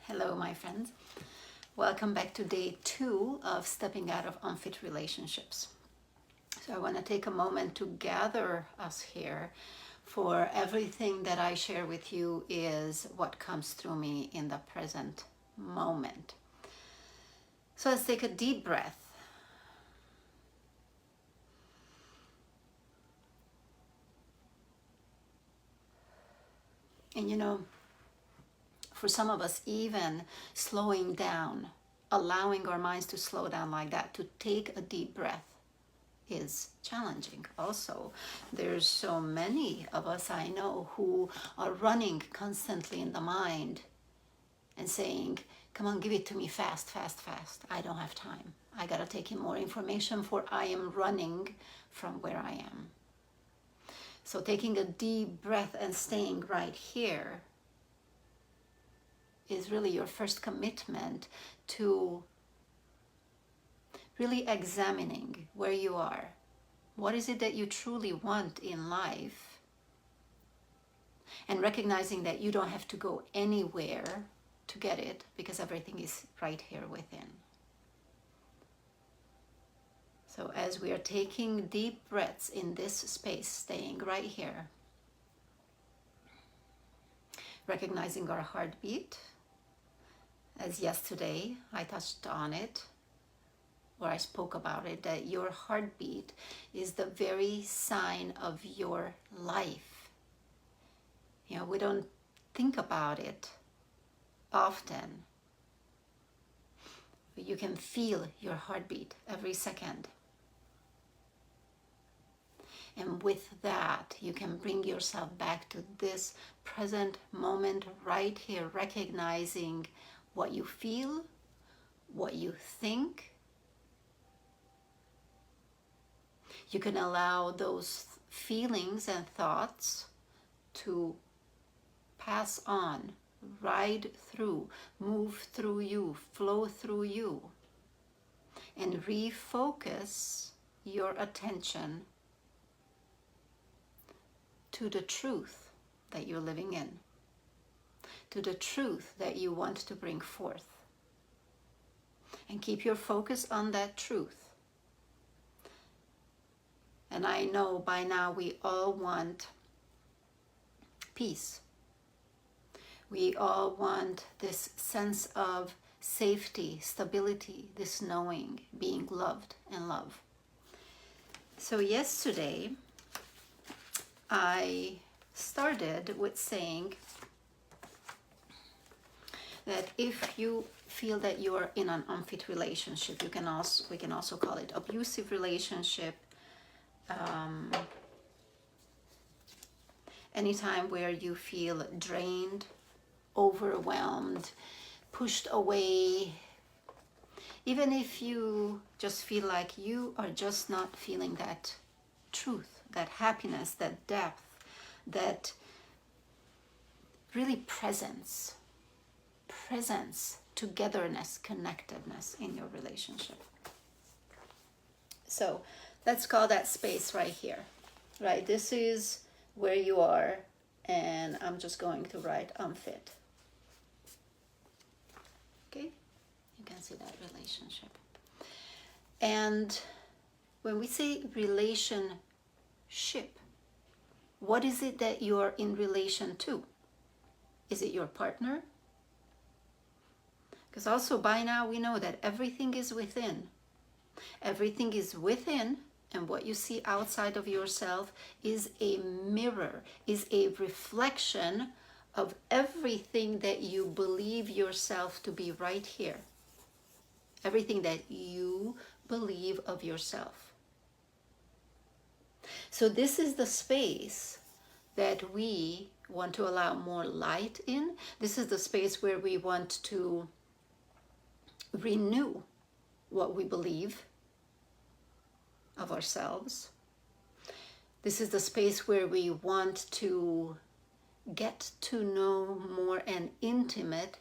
Hello, my friends. Welcome back to day 2 of stepping out of unfit relationships. So I want to take a moment to gather us here, for everything that I share with you is what comes through me in the present moment. So let's take a deep breath. And for some of us, even slowing down, allowing our minds to slow down like that, to take a deep breath, is challenging. Also, there's so many of us I know who are running constantly in the mind and saying, come on, give it to me fast, fast, fast. I don't have time. I gotta take in more information, for I am running from where I am. So taking a deep breath and staying right here is really your first commitment to really examining where you are. What is it that you truly want in life? And recognizing that you don't have to go anywhere to get it, because everything is right here within. So as we are taking deep breaths in this space, staying right here, recognizing our heartbeat, as yesterday I touched on it, or I spoke about it, that your heartbeat is the very sign of your life. We don't think about it often, but you can feel your heartbeat every second. And with that, you can bring yourself back to this present moment right here, recognizing what you feel, what you think. You can allow those feelings and thoughts to pass on, ride through, move through you, flow through you, and refocus your attention to the truth that you're living in, to the truth that you want to bring forth. And keep your focus on that truth. And I know by now we all want peace. We all want this sense of safety, stability, this knowing, being loved and love. So yesterday, I started with saying that if you feel that you are in an unfit relationship, we can also call it abusive relationship, anytime where you feel drained, overwhelmed, pushed away, even if you just feel like you are just not feeling that truth, that happiness, that depth, that really presence, togetherness, connectedness in your relationship. So let's call that space right here, right? This is where you are, and I'm just going to write unfit. Okay, you can see that relationship. And when we say relationship, what is it that you're in relation to? Is it your partner? Because also by now we know that everything is within. Everything is within, and what you see outside of yourself is a mirror, is a reflection of everything that you believe yourself to be right here. Everything that you believe of yourself. So this is the space that we want to allow more light in. This is the space where we want to renew what we believe of ourselves. This is the space where we want to get to know more and intimate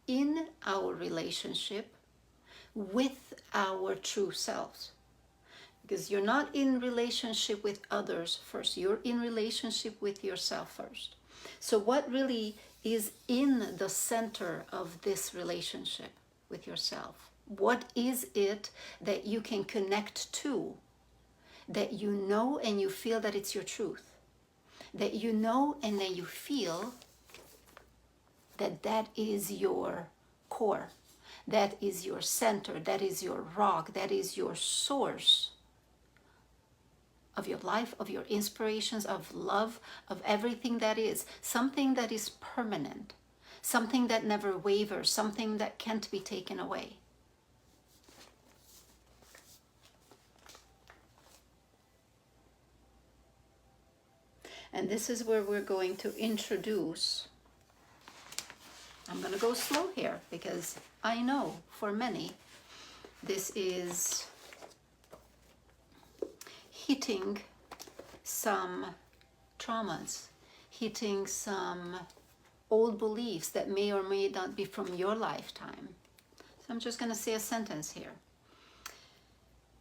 in our relationship with our true selves. Because you're not in relationship with others first. You're in relationship with yourself first. So what really is in the center of this relationship with yourself? What is it that you can connect to, that you know and you feel that it's your truth? That you know and that you feel that that is your core, that is your center, that is your rock, that is your source of your life, of your inspirations, of love, of everything that is, something that is permanent, something that never wavers, something that can't be taken away. And this is where we're going to introduce, I'm going to go slow here because I know for many this is hitting some traumas, hitting some old beliefs that may or may not be from your lifetime. So I'm just going to say a sentence here.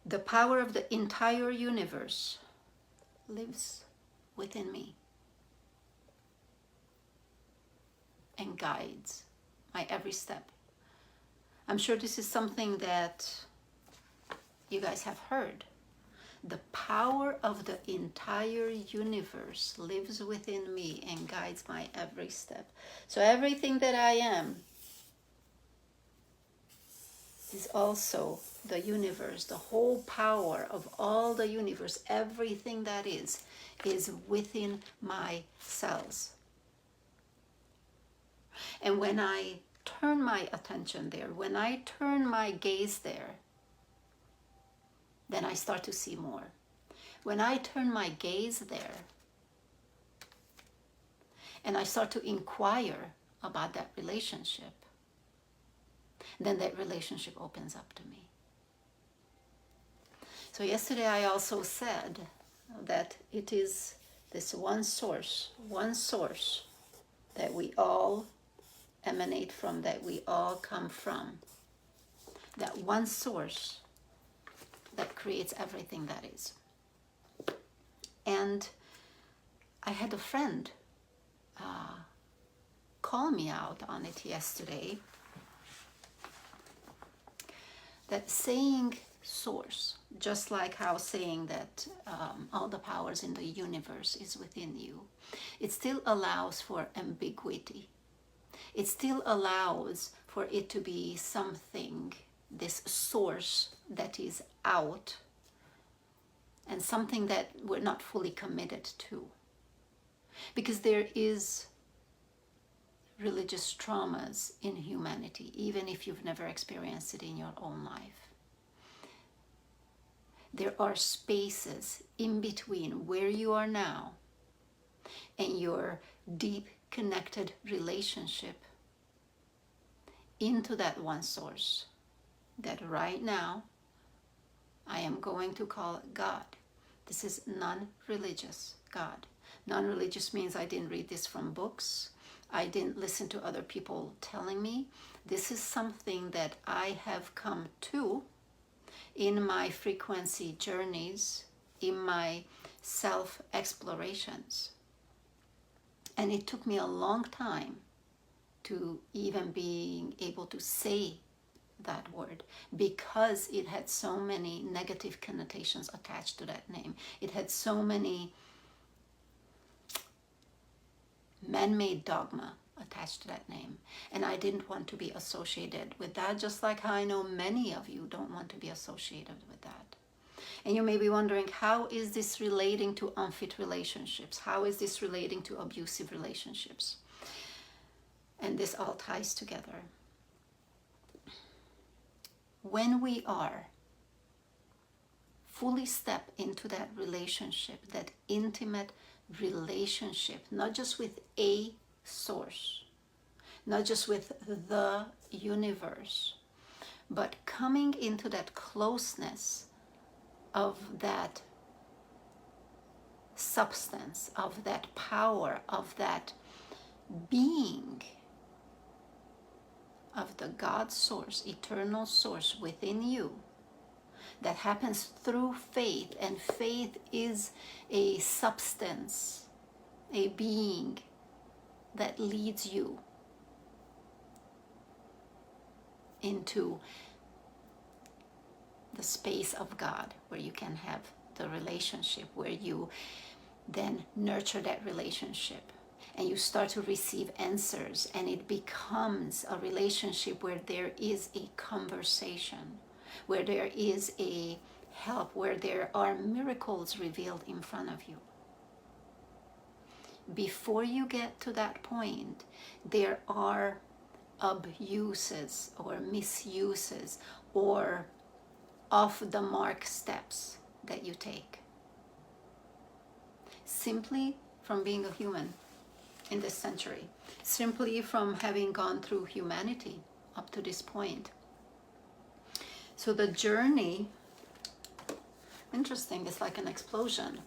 The power of the entire universe lives within me and guides my every step. I'm sure this is something that you guys have heard. The power of the entire universe lives within me and guides my every step. So everything that I am is also the universe. The whole power of all the universe, everything that is within my cells. And when I turn my attention there, when I turn my gaze there, then I start to see more. When I turn my gaze there and I start to inquire about that relationship, then that relationship opens up to me. So yesterday I also said that it is this one source that we all emanate from, that we all come from. That one source that creates everything that is. And I had a friend call me out on it yesterday, that saying source, just like how saying that all the powers in the universe is within you, it still allows for ambiguity. It still allows for it to be something, this source that is out, and something that we're not fully committed to. Because there is religious traumas in humanity, even if you've never experienced it in your own life. There are spaces in between where you are now and your deep connected relationship into that one source that right now I am going to call God. This is non-religious God. Non-religious means I didn't read this from books. I didn't listen to other people telling me. This is something that I have come to in my frequency journeys, in my self-explorations. And it took me a long time to even being able to say that word, because it had so many negative connotations attached to that name. It had so many man-made dogma attached to that name, and I didn't want to be associated with that, just like how I know many of you don't want to be associated with that. And you may be wondering, how is this relating to unfit relationships? How is this relating to abusive relationships? And this all ties together. When we are fully step into that relationship, that intimate relationship, not just with a source, not just with the universe, but coming into that closeness of that substance, of that power, of that being, of the God source, eternal source within you, that happens through faith. And faith is a substance, a being that leads you into the space of God, where you can have the relationship, where you then nurture that relationship and you start to receive answers, and it becomes a relationship where there is a conversation, where there is a help, where there are miracles revealed in front of you. Before you get to that point, there are abuses or misuses or off the mark steps that you take, simply from being a human in this century, simply from having gone through humanity up to this point. So the journey, interesting, it's like an explosion.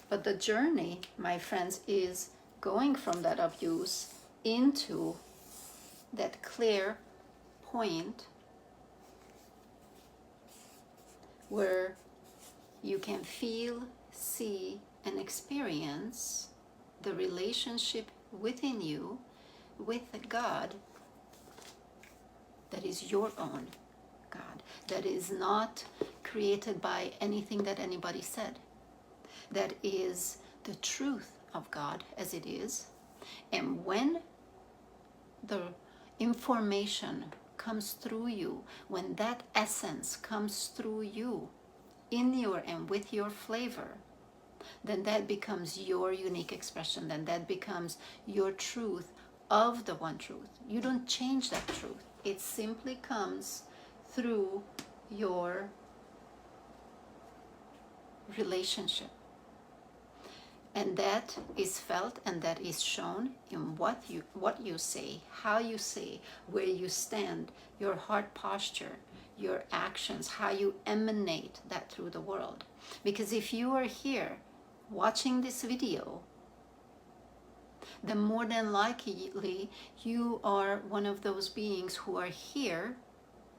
But the journey, my friends, is going from that abuse into that clear point where you can feel, see, and experience the relationship within you with God that is your own God, that is not created by anything that anybody said, that is the truth of God as it is. And when the information comes through you, when that essence comes through you in your and with your flavor, then that becomes your unique expression, then that becomes your truth of the one truth. You don't change that truth. It simply comes through your relationship. And that is felt and that is shown in what you say, how you say, where you stand, your heart posture, your actions, how you emanate that through the world. Because if you are here watching this video, then more than likely you are one of those beings who are here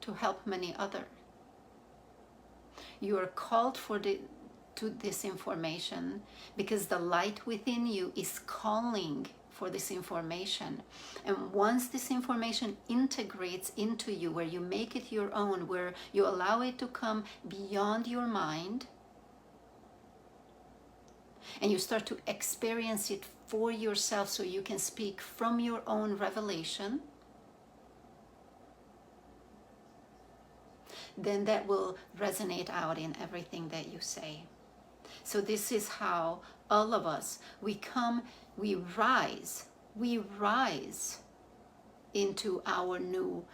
to help many others. You are called to this information because the light within you is calling for this information. And once this information integrates into you, where you make it your own, where you allow it to come beyond your mind, and you start to experience it for yourself so you can speak from your own revelation, then that will resonate out in everything that you say. So this is how all of us, we rise into our new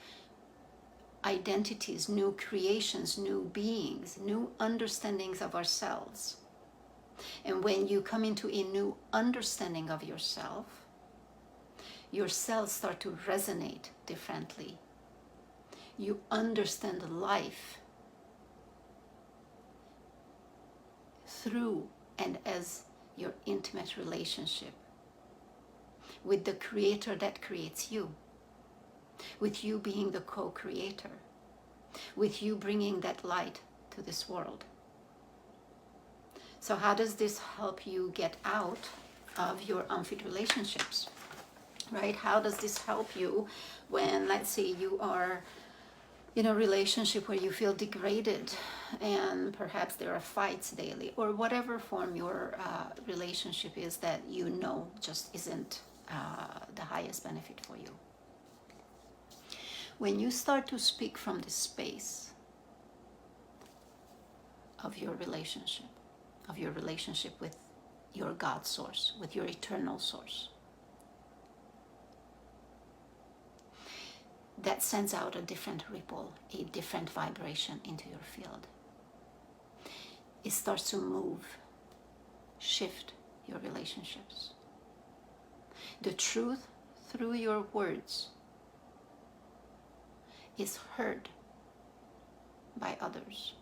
identities, new creations, new beings, new understandings of ourselves. And when you come into a new understanding of yourself, your cells start to resonate differently. You understand life through and as your intimate relationship with the creator that creates you, with you being the co-creator, with you bringing that light to this world. So how does this help you get out of your unfit relationships, right? How does this help you when, let's say, you are in a relationship where you feel degraded and perhaps there are fights daily, or whatever form your relationship is that you know just isn't the highest benefit for you? When you start to speak from the space of your relationship with your God source, with your eternal source, that sends out a different ripple, a different vibration into your field. It starts to move, shift your relationships. The truth through your words is heard by others.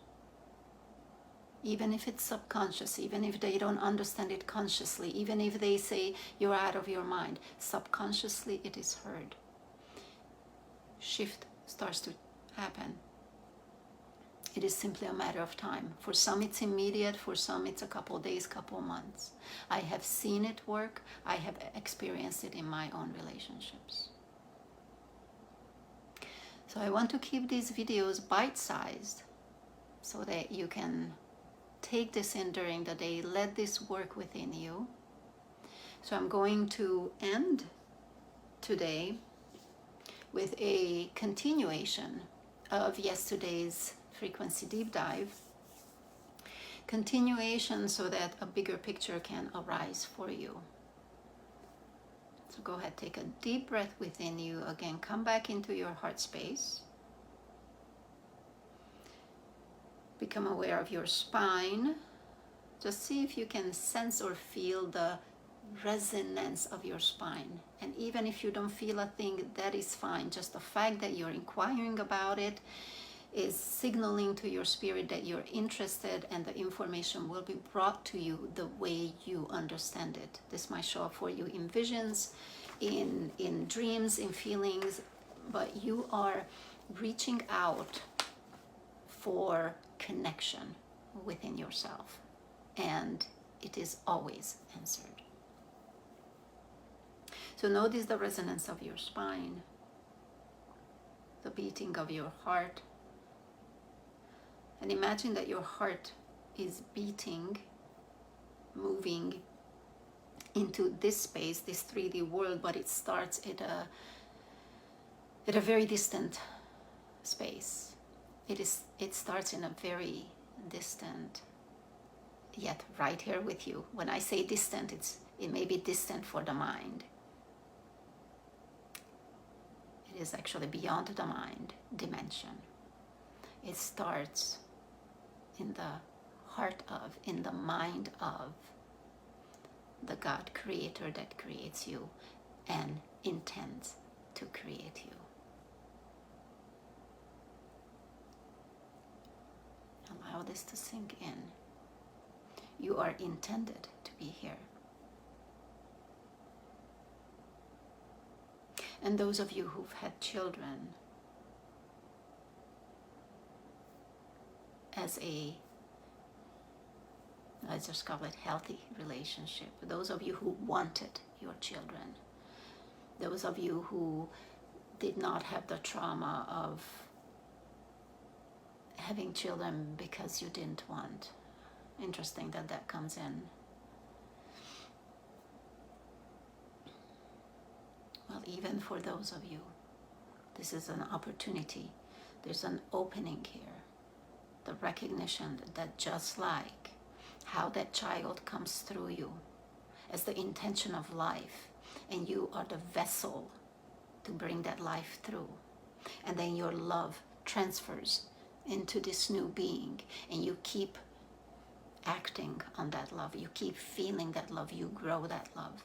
Even if it's subconscious, even if they don't understand it consciously, even if they say you're out of your mind, subconsciously it is heard. Shift starts to happen. It is simply a matter of time. For some it's immediate, for some it's a couple days, couple months. I have seen it work. I have experienced it in my own relationships. So I want to keep these videos bite-sized so that you can take this in during the day, let this work within you. So I'm going to end today with a continuation of yesterday's frequency deep dive. Continuation so that a bigger picture can arise for you. So go ahead, take a deep breath within you. Again, come back into your heart space. Become aware of your spine. Just see if you can sense or feel the resonance of your spine. And even if you don't feel a thing, that is fine. Just the fact that you're inquiring about it is signaling to your spirit that you're interested, and the information will be brought to you the way you understand it. This might show up for you in visions, in dreams, in feelings, but you are reaching out for connection within yourself, and it is always answered. So notice the resonance of your spine, the beating of your heart, and imagine that your heart is beating, moving into this space, this 3D world, but it starts at a very distant space. It starts in a very distant, yet right here with you. When I say distant, it may be distant for the mind. It is actually beyond the mind dimension. It starts in the heart of, in the mind of the God creator that creates you and intends to create you. Allow this to sink in. You are intended to be here. And those of you who've had children, as a, let's just call it healthy relationship. Those of you who wanted your children, those of you who did not have the trauma of having children because you didn't want. Interesting that that comes in. Well, even for those of you, this is an opportunity. There's an opening here. The recognition that just like how that child comes through you as the intention of life, and you are the vessel to bring that life through, and then your love transfers into this new being, and you keep acting on that love, you keep feeling that love, you grow that love.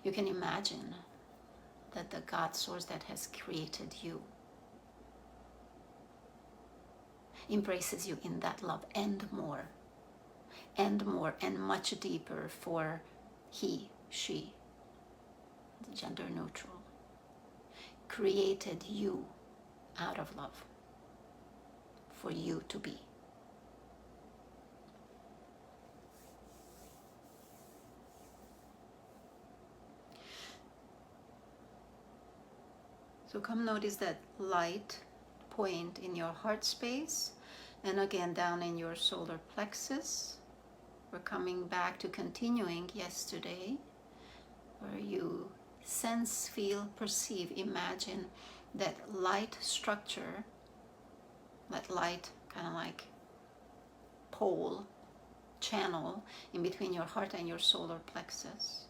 You can imagine that the God source that has created you embraces you in that love, and more, and much deeper for he, she, gender neutral, created you out of love for you to be. So come notice that light point in your heart space, and again down in your solar plexus. We're coming back to continuing yesterday, where you sense, feel, perceive, imagine that light structure, that light kind of like pole, channel in between your heart and your solar plexus.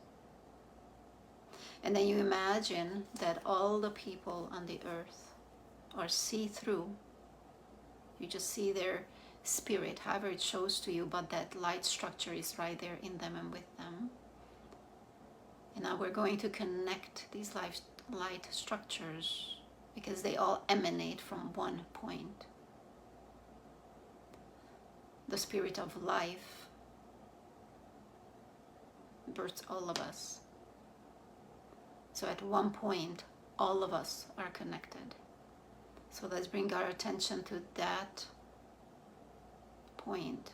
And then you imagine that all the people on the earth are see-through. You just see their spirit, however it shows to you, but that light structure is right there in them and with them. And now we're going to connect these light structures because they all emanate from one point. The spirit of life births all of us. So at one point, all of us are connected. So let's bring our attention to that point.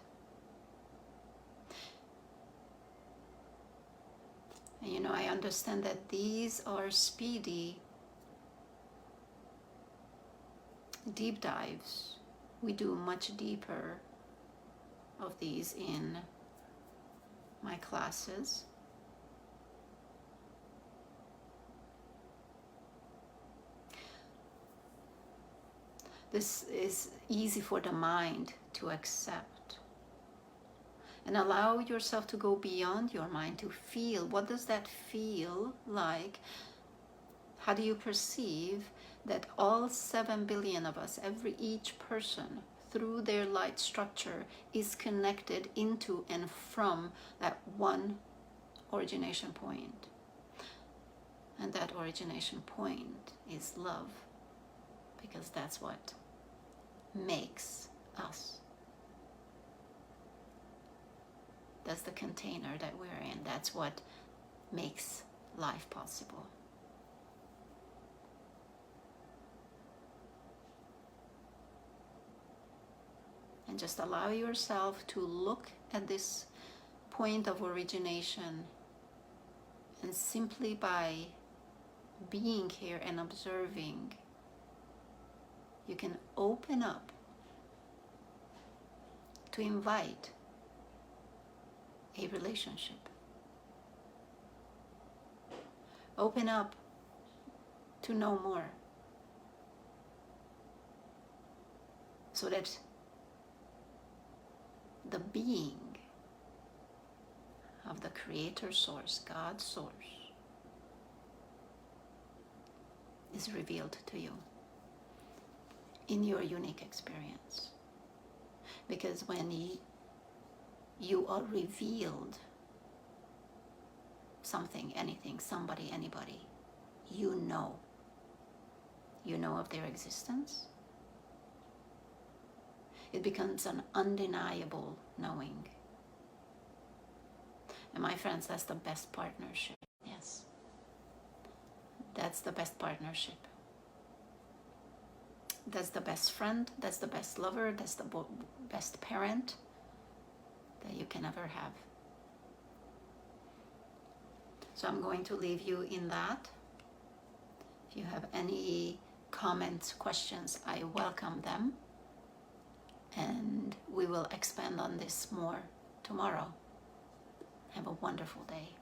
And you know, I understand that these are speedy, deep dives. We do much deeper of these in my classes. This is easy for the mind to accept. And allow yourself to go beyond your mind, to feel. What does that feel like? How do you perceive that all 7 billion of us, each person, through their light structure, is connected into and from that one origination point? And that origination point is love, because that's what makes us. That's the container that we're in. That's what makes life possible. And just allow yourself to look at this point of origination, and simply by being here and observing, you can open up to invite a relationship. Open up to know more, so that the being of the Creator Source, God Source, is revealed to you in your unique experience. Because when you are revealed something, anything, somebody, anybody, you know of their existence. It becomes an undeniable knowing. And my friends, that's the best partnership. Yes, that's the best partnership. That's the best friend, that's the best lover, that's the best parent that you can ever have. So I'm going to leave you in that. If you have any comments, questions, I welcome them. And we will expand on this more tomorrow. Have a wonderful day.